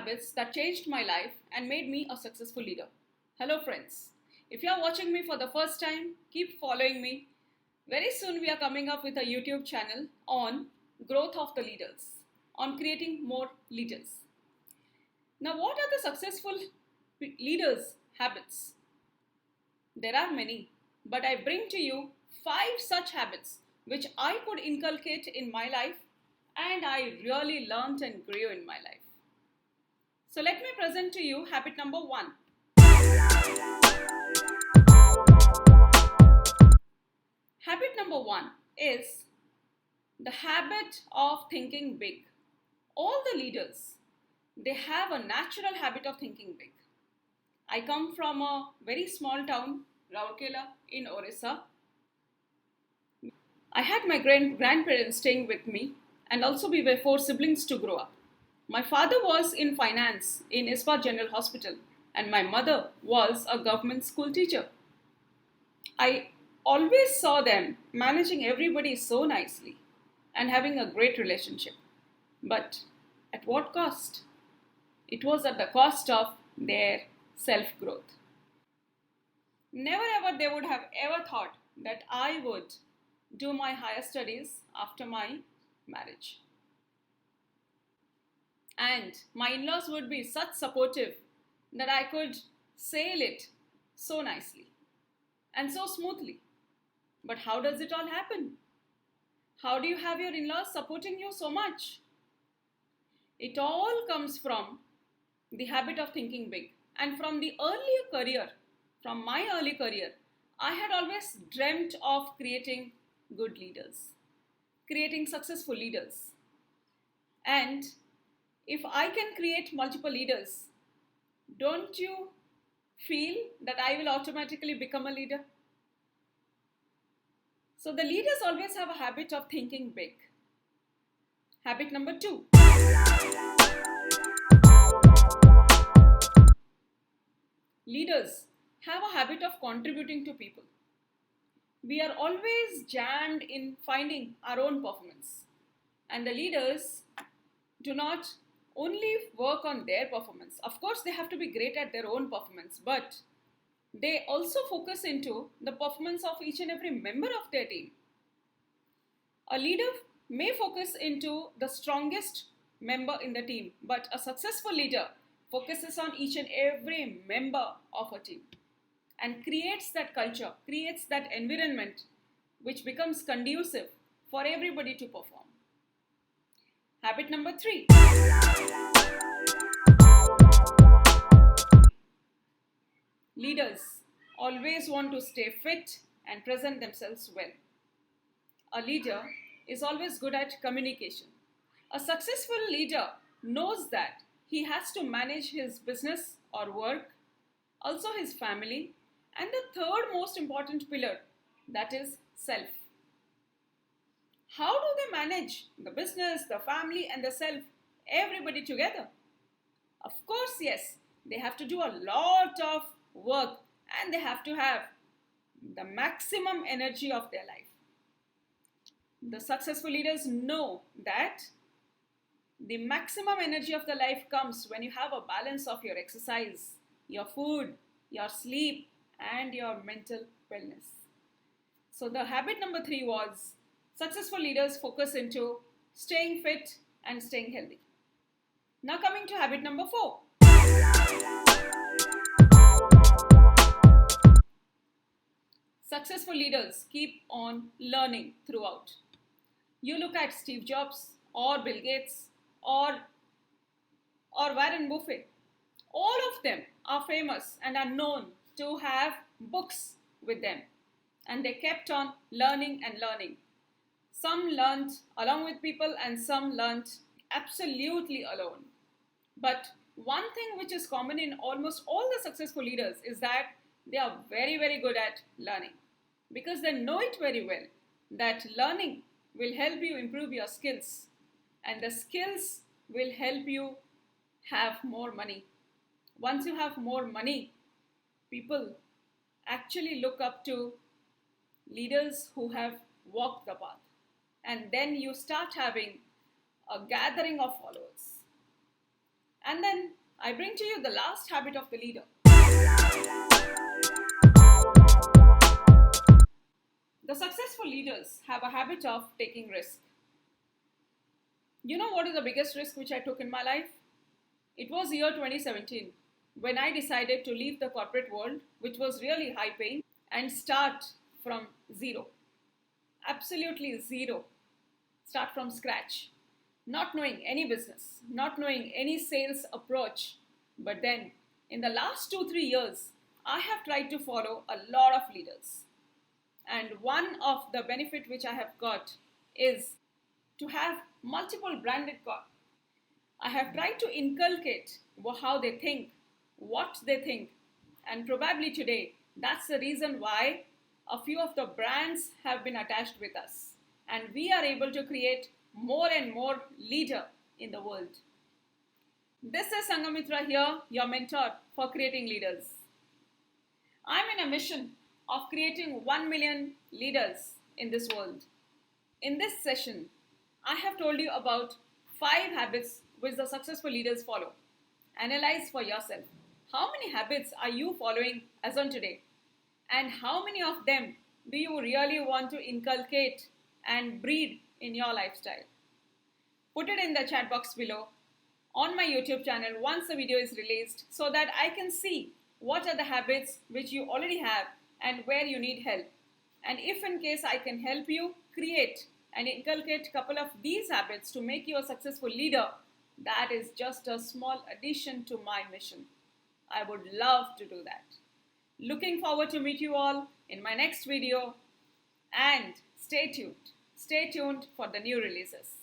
habits that changed my life and made me a successful leader. Hello, friends. If you are watching me for the first time, keep following me. Very soon, we are coming up with a YouTube channel on growth of the leaders, on creating more leaders. Now, what are the successful leaders' habits? There are many, but I bring to you 5 such habits which I could inculcate in my life and I really learned and grew in my life. So let me present to you habit number 1. Habit number 1 is the habit of thinking big. All the leaders, they have a natural habit of thinking big. I come from a very small town, Rourkela in Orissa. I had my grandparents staying with me, and also we were 4 siblings to grow up. My father was in finance in Ispat General Hospital, and my mother was a government school teacher. I always saw them managing everybody so nicely and having a great relationship. But at what cost? It was at the cost of their self-growth. Never ever they would have ever thought that I would do my higher studies after my marriage. And my in-laws would be such supportive that I could sail it so nicely and so smoothly. But how does it all happen? How do you have your in-laws supporting you so much? It all comes from the habit of thinking big. And from the earlier career, from my early career, I had always dreamt of creating good leaders, creating successful leaders. And if I can create multiple leaders, don't you feel that I will automatically become a leader? So the leaders always have a habit of thinking big. Habit number 2. Leaders have a habit of contributing to people. We are always jammed in finding our own performance. And the leaders do not only work on their performance. Of course, they have to be great at their own performance, but they also focus into the performance of each and every member of their team. A leader may focus into the strongest member in the team, but a successful leader focuses on each and every member of a team and creates that culture, creates that environment which becomes conducive for everybody to perform. Habit number 3. Leaders always want to stay fit and present themselves well. A leader is always good at communication. A successful leader knows that he has to manage his business or work, also his family, and the third most important pillar, that is self. How do they manage the business, the family, and the self, everybody together? Of course, yes, they have to do a lot of work and they have to have the maximum energy of their life. The successful leaders know that the maximum energy of the life comes when you have a balance of your exercise, your food, your sleep, and your mental wellness. So the habit number 3 was successful leaders focus into staying fit and staying healthy. Now coming to habit number 4. Successful leaders keep on learning throughout. You look at Steve Jobs or Bill Gates or Warren Buffett. All of them are famous and are known to have books with them. And they kept on learning and learning. Some learned along with people and some learned absolutely alone. But one thing which is common in almost all the successful leaders is that they are very, very good at learning. Because they know it very well that learning will help you improve your skills. And the skills will help you have more money. Once you have more money, people actually look up to leaders who have walked the path. And then you start having a gathering of followers. And then I bring to you the last habit of the leader. The successful leaders have a habit of taking risk. You know what is the biggest risk which I took in my life? It was year 2017 when I decided to leave the corporate world, which was really high paying, and start from zero. Absolutely zero. Start from scratch. Not knowing any business, not knowing any sales approach. But then, in the last 2-3 years, I have tried to follow a lot of leaders. And one of the benefit which I have got is to have multiple branded cards. I have tried to inculcate how they think, what they think, and probably today that's the reason why a few of the brands have been attached with us, and we are able to create more and more leader in the world. This is Sangamitra here, your mentor for creating leaders. I'm in a mission of creating 1 million leaders in this world. In this session, I have told you about 5 habits which the successful leaders follow. Analyze for yourself. How many habits are you following as on today? And how many of them do you really want to inculcate and breed in your lifestyle? Put it in the chat box below on my YouTube channel once the video is released so that I can see what are the habits which you already have and where you need help. And if in case I can help you create and inculcate a couple of these habits to make you a successful leader, that is just a small addition to my mission. I would love to do that. Looking forward to meet you all in my next video, and stay tuned for the new releases.